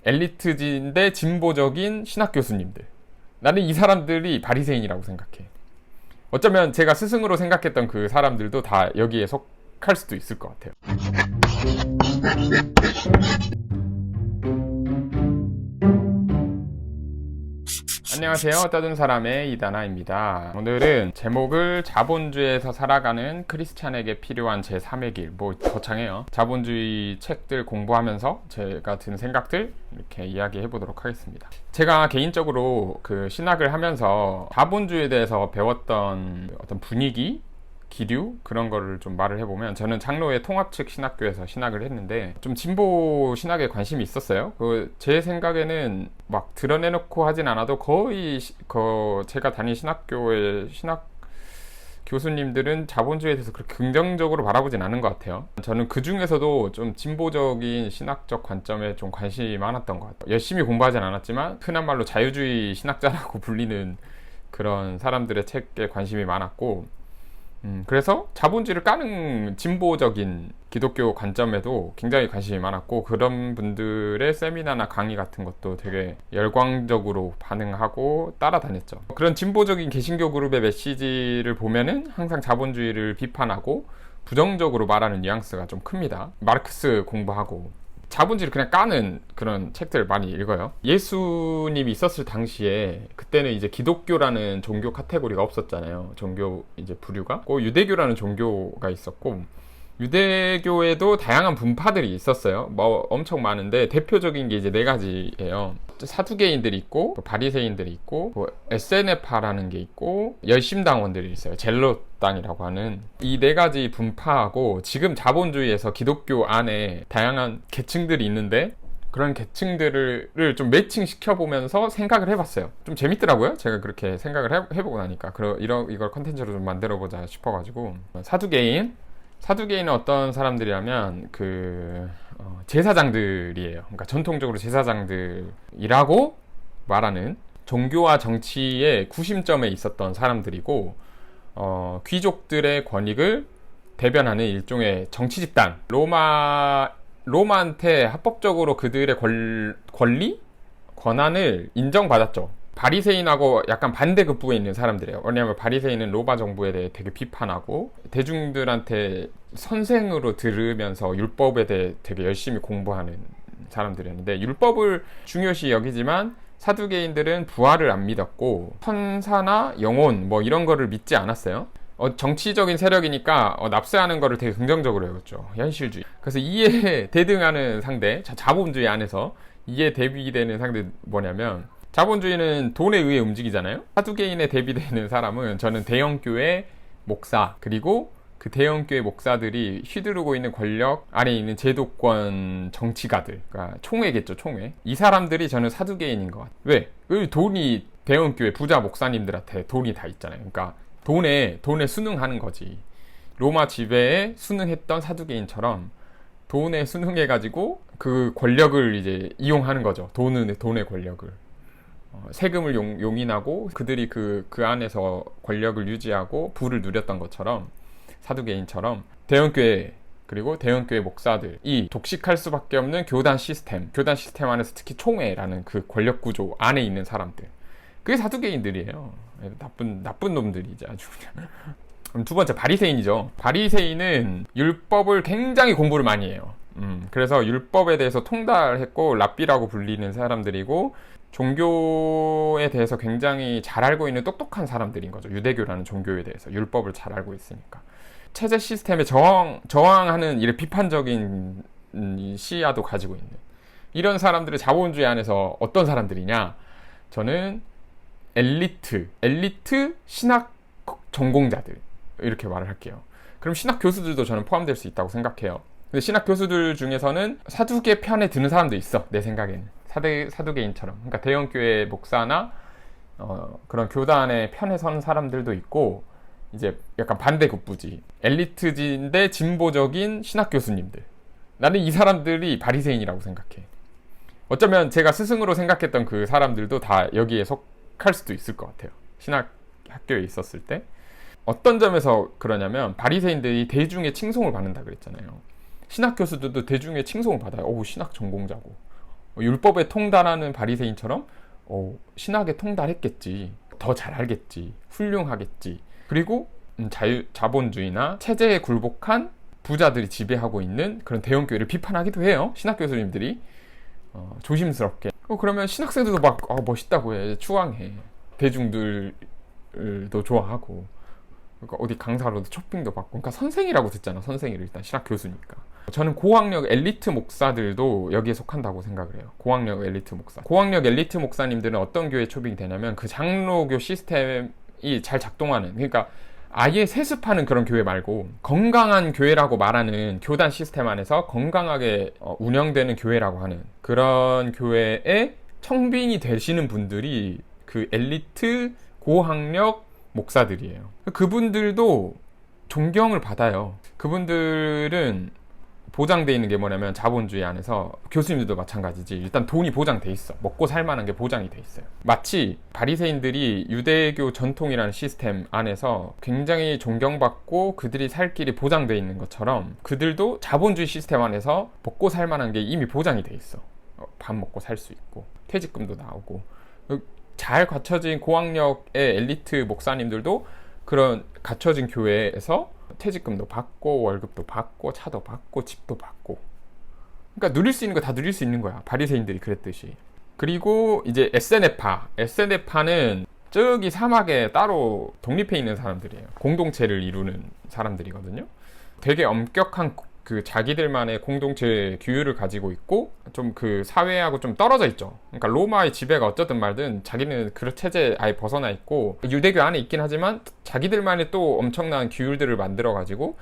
엘리트인데 진보적인 신학 교수님들. 나는 이 사람들이 바리새인이라고 생각해. 어쩌면 제가 스승으로 생각했던 그 사람들도 다 여기에 속할 수도 있을 것 같아요. 안녕하세요. 떠든 사람의 이다나입니다. 오늘은 제목을 자본주의에서 살아가는 크리스찬에게 필요한 제3의 길, 거창해요. 자본주의 책들 공부하면서 제가 든 생각들 이렇게 이야기해 보도록 하겠습니다. 제가 개인적으로 그 신학을 하면서 자본주의에 대해서 배웠던 어떤 분위기, 기류 그런 거를 좀 말을 해보면, 저는 장로회 통합측 신학교에서 신학을 했는데 좀 진보 신학에 관심이 있었어요. 제 생각에는 막 드러내놓고 하진 않아도 거의 제가 다닌 신학교의 신학 교수님들은 자본주의에 대해서 그렇게 긍정적으로 바라보진 않은 것 같아요. 저는 그 중에서도 좀 진보적인 신학적 관점에 좀 관심이 많았던 것 같아요. 열심히 공부하진 않았지만 흔한 말로 자유주의 신학자라고 불리는 그런 사람들의 책에 관심이 많았고, 그래서 자본주의를 까는 진보적인 기독교 관점에도 굉장히 관심이 많았고, 그런 분들의 세미나나 강의 같은 것도 되게 열광적으로 반응하고 따라다녔죠. 그런 진보적인 개신교 그룹의 메시지를 보면은 항상 자본주의를 비판하고 부정적으로 말하는 뉘앙스가 좀 큽니다. 마르크스 공부하고 자본주의를 그냥 까는 그런 책들을 많이 읽어요. 예수님이 있었을 당시에, 그때는 이제 기독교라는 종교 카테고리가 없었잖아요. 종교 이제 부류가. 유대교라는 종교가 있었고, 유대교에도 다양한 분파들이 있었어요. 엄청 많은데 대표적인 게 이제 4가지예요. 사두개인들이 있고, 바리새인들이 있고, SNF파라는 게 있고, 열심당원들이 있어요. 젤롯당이라고 하는. 이 4가지 분파하고 지금 자본주의에서 기독교 안에 다양한 계층들이 있는데, 그런 계층들을 좀 매칭시켜 보면서 생각을 해봤어요. 좀 재밌더라고요. 제가 그렇게 생각을 해보고 나니까. 이걸 컨텐츠로 좀 만들어보자 싶어가지고. 사두개인은 어떤 사람들이냐면 제사장들이에요. 그러니까 전통적으로 제사장들이라고 말하는, 종교와 정치의 구심점에 있었던 사람들이고, 귀족들의 권익을 대변하는 일종의 정치 집단. 로마한테 합법적으로 그들의 권한을 인정받았죠. 바리새인하고 약간 반대급부에 있는 사람들이에요. 왜냐하면 바리새인은 로마 정부에 대해 되게 비판하고, 대중들한테 선생으로 들으면서 율법에 대해 되게 열심히 공부하는 사람들이었는데, 율법을 중요시 여기지만 사두개인들은 부활을 안 믿었고, 천사나 영혼 이런 거를 믿지 않았어요. 정치적인 세력이니까 납세하는 거를 되게 긍정적으로 여겼죠. 현실주의. 그래서 이에 대등하는 상대, 자본주의 안에서 이에 대비되는 상대 뭐냐면, 자본주의는 돈에 의해 움직이잖아요. 사두개인에 대비되는 사람은, 저는 대형교회 목사, 그리고 그 대형교회 목사들이 휘두르고 있는 권력 안에 있는 제도권 정치가들, 그러니까 총회겠죠, 총회. 이 사람들이 저는 사두개인인 것 같아요. 왜? 돈이, 대형교회 부자 목사님들한테 돈이 다 있잖아요. 그러니까 돈에 순응하는 거지. 로마 지배에 순응했던 사두개인처럼 돈에 순응해가지고 그 권력을 이제 이용하는 거죠. 돈의 권력을. 세금을 용인하고 그들이 그 안에서 권력을 유지하고 부를 누렸던 것처럼, 사두개인처럼 대형교회, 그리고 대형교회 목사들이 독식할 수밖에 없는 교단 시스템 안에서 특히 총회라는 그 권력 구조 안에 있는 사람들, 그게 사두개인들이에요. 나쁜 놈들이지 아주 그냥. 그럼 두 번째, 바리새인이죠. 바리새인은 율법을 굉장히 공부를 많이 해요. 그래서 율법에 대해서 통달했고 랍비라고 불리는 사람들이고, 종교에 대해서 굉장히 잘 알고 있는 똑똑한 사람들인 거죠. 유대교라는 종교에 대해서 율법을 잘 알고 있으니까. 체제 시스템에 저항하는 이런 비판적인 시야도 가지고 있는 이런 사람들이 자본주의 안에서 어떤 사람들이냐? 저는 엘리트 신학 전공자들, 이렇게 말을 할게요. 그럼 신학 교수들도 저는 포함될 수 있다고 생각해요. 근데 신학 교수들 중에서는 사두개 편에 드는 사람도 있어, 내 생각에는. 사두개인처럼. 그러니까 대형교회 목사나 그런 교단의 편에 선 사람들도 있고, 이제 약간 반대급부지. 엘리트인데 진보적인 신학 교수님들. 나는 이 사람들이 바리새인이라고 생각해. 어쩌면 제가 스승으로 생각했던 그 사람들도 다 여기에 속할 수도 있을 것 같아요. 신학 학교에 있었을 때. 어떤 점에서 그러냐면, 바리새인들이 대중의 칭송을 받는다 그랬잖아요. 신학 교수들도 대중의 칭송을 받아요. 신학 전공자고. 율법에 통달하는 바리새인처럼 신학에 통달했겠지. 더 잘 알겠지. 훌륭하겠지. 그리고 자본주의나 체제에 굴복한 부자들이 지배하고 있는 그런 대형교회를 비판하기도 해요. 신학 교수님들이 조심스럽게. 그러면 신학생들도 막 멋있다고 해. 추앙해. 대중들도 좋아하고. 그러니까 어디 강사로도 초빙도 받고. 그러니까 선생이라고 듣잖아. 선생이를 일단 신학 교수니까. 저는 고학력 엘리트 목사들도 여기에 속한다고 생각을 해요. 고학력 엘리트 목사. 고학력 엘리트 목사님들은 어떤 교회에 초빙이 되냐면 그 장로교 시스템이 잘 작동하는, 그러니까 아예 세습하는 그런 교회 말고 건강한 교회라고 말하는 교단 시스템 안에서 건강하게 운영되는 교회라고 하는 그런 교회에 청빙이 되시는 분들이 그 엘리트 고학력 목사들이에요. 그분들도 존경을 받아요. 그분들은 보장돼 있는 게 뭐냐면 자본주의 안에서 교수님들도 마찬가지지. 일단 돈이 보장돼 있어. 먹고 살 만한 게 보장이 돼 있어요. 마치 바리새인들이 유대교 전통이라는 시스템 안에서 굉장히 존경받고 그들이 살 길이 보장돼 있는 것처럼 그들도 자본주의 시스템 안에서 먹고 살 만한 게 이미 보장이 돼 있어. 밥 먹고 살 수 있고 퇴직금도 나오고. 잘 갖춰진 고학력의 엘리트 목사님들도 그런 갖춰진 교회에서 퇴직금도 받고 월급도 받고 차도 받고 집도 받고, 그러니까 누릴 수 있는 거 다 누릴 수 있는 거야. 바리새인들이 그랬듯이. 그리고 이제 에세네파는 저기 사막에 따로 독립해 있는 사람들이에요. 공동체를 이루는 사람들이거든요. 되게 엄격한 그 자기들만의 공동체 규율을 가지고 있고 좀 그 사회하고 좀 떨어져 있죠. 그러니까 로마의 지배가 어쩌든 말든 자기는 그런 체제에 아예 벗어나 있고 유대교 안에 있긴 하지만 자기들만의 또 엄청난 규율들을 만들어 가지고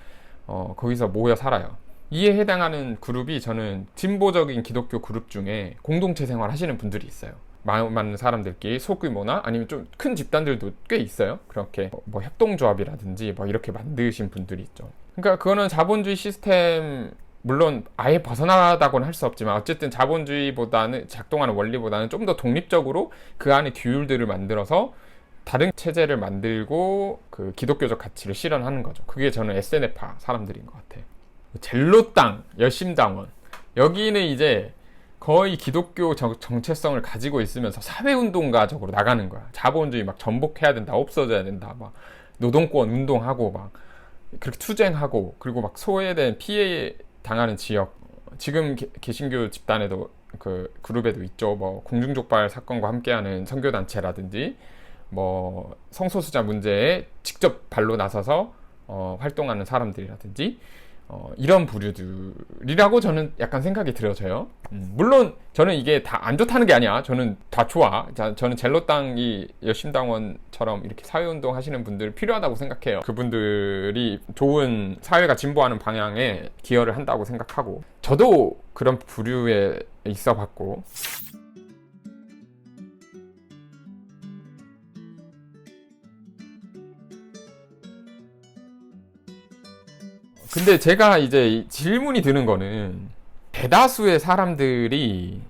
거기서 모여 살아요. 이에 해당하는 그룹이 저는 진보적인 기독교 그룹 중에 공동체 생활 하시는 분들이 있어요. 마음 맞는 사람들끼리 소규모나 아니면 좀 큰 집단들도 꽤 있어요. 그렇게 뭐 협동조합이라든지 뭐 이렇게 만드신 분들이 있죠. 그러니까 그거는 자본주의 시스템, 물론 아예 벗어나다고는 할 수 없지만 어쨌든 자본주의보다는 작동하는 원리보다는 좀 더 독립적으로 그 안에 규율들을 만들어서 다른 체제를 만들고 그 기독교적 가치를 실현하는 거죠. 그게 저는 에세네파 사람들인 것 같아요. 젤로땅, 열심당원, 여기는 이제 거의 기독교 정체성을 가지고 있으면서 사회운동가적으로 나가는 거야. 자본주의 막 전복해야 된다, 없어져야 된다, 막 노동권 운동하고 막 그렇게 투쟁하고, 그리고 막 소외된 피해 당하는 지역, 지금 개신교 집단에도 그 그룹에도 있죠. 뭐 공중족발 사건과 함께하는 선교단체라든지 뭐 성소수자 문제에 직접 발로 나서서 활동하는 사람들이라든지 이런 부류들이라고 저는 약간 생각이 들어져요. 물론 저는 이게 다 안 좋다는 게 아니야. 저는 다 좋아. 저는 젤로땅이 열심당원처럼 이렇게 사회운동 하시는 분들 필요하다고 생각해요. 그분들이 좋은 사회가 진보하는 방향에 기여를 한다고 생각하고, 저도 그런 부류에 있어 봤고, 근데 제가 이제 질문이 드는 거는 대다수의 사람들이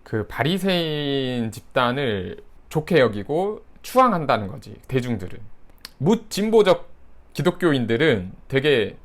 그 바리새인 집단을 좋게 여기고 추앙한다는 거지. 대중들은, 묻 진보적 기독교인들은 되게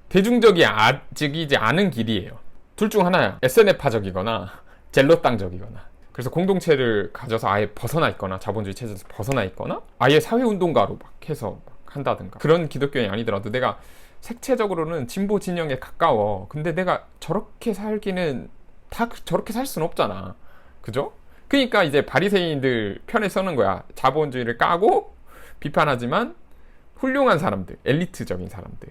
대중적이지 않은 길이에요. 둘 중 하나야. SNF파적이거나 젤로땅적이거나. 그래서 공동체를 가져서 아예 벗어나 있거나 자본주의 체제에서 벗어나 있거나 아예 사회운동가로 막 해서 막 한다든가, 그런 기독교인이 아니더라도 내가 색채적으로는 진보 진영에 가까워. 근데 내가 저렇게 살기는 다 저렇게 살 수는 없잖아. 그죠? 그러니까 이제 바리새인들 편에 서는 거야. 자본주의를 까고 비판하지만 훌륭한 사람들, 엘리트적인 사람들,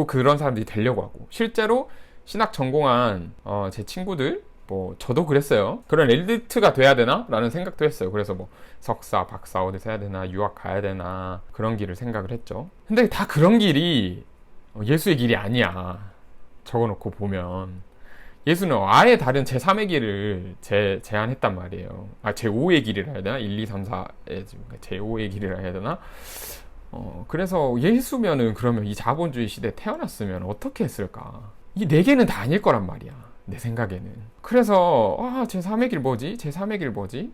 그런 사람들이 되려고 하고, 실제로 신학 전공한 제 친구들, 뭐 저도 그랬어요. 그런 엘리트가 돼야 되나? 라는 생각도 했어요. 그래서 뭐 석사, 박사 어디서 해야 되나, 유학 가야 되나, 그런 길을 생각을 했죠. 근데 다 그런 길이 예수의 길이 아니야. 적어놓고 보면 예수는 아예 다른 제3의 길을 제안했단 말이에요. 제5의 길이라 해야 되나? 1, 2, 3, 4의 제5의 길이라 해야 되나? 그래서 예수면은 그러면 이 자본주의 시대에 태어났으면 어떻게 했을까? 이 네 개는 다 아닐 거란 말이야, 내 생각에는. 그래서 제3의 길 뭐지? 제3의 길 뭐지?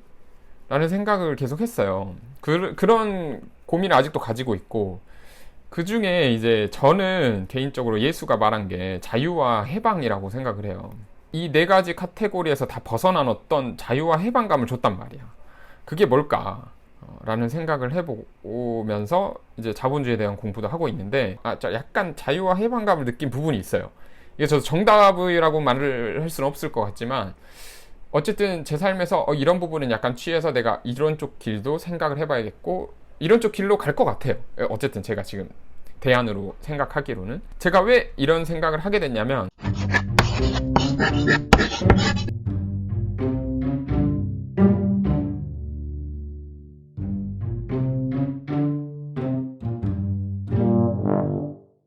라는 생각을 계속 했어요. 그런 고민을 아직도 가지고 있고, 그 중에 이제 저는 개인적으로 예수가 말한 게 자유와 해방이라고 생각을 해요. 이 네 가지 카테고리에서 다 벗어난 어떤 자유와 해방감을 줬단 말이야. 그게 뭘까? 라는 생각을 해보면서 이제 자본주의에 대한 공부도 하고 있는데, 약간 자유와 해방감을 느낀 부분이 있어요. 이게 저도 정답이라고 말을 할 수는 없을 것 같지만, 어쨌든 제 삶에서 이런 부분은 약간 취해서 내가 이런 쪽 길도 생각을 해봐야겠고, 이런 쪽 길로 갈 것 같아요. 어쨌든 제가 지금 대안으로 생각하기로는. 제가 왜 이런 생각을 하게 됐냐면,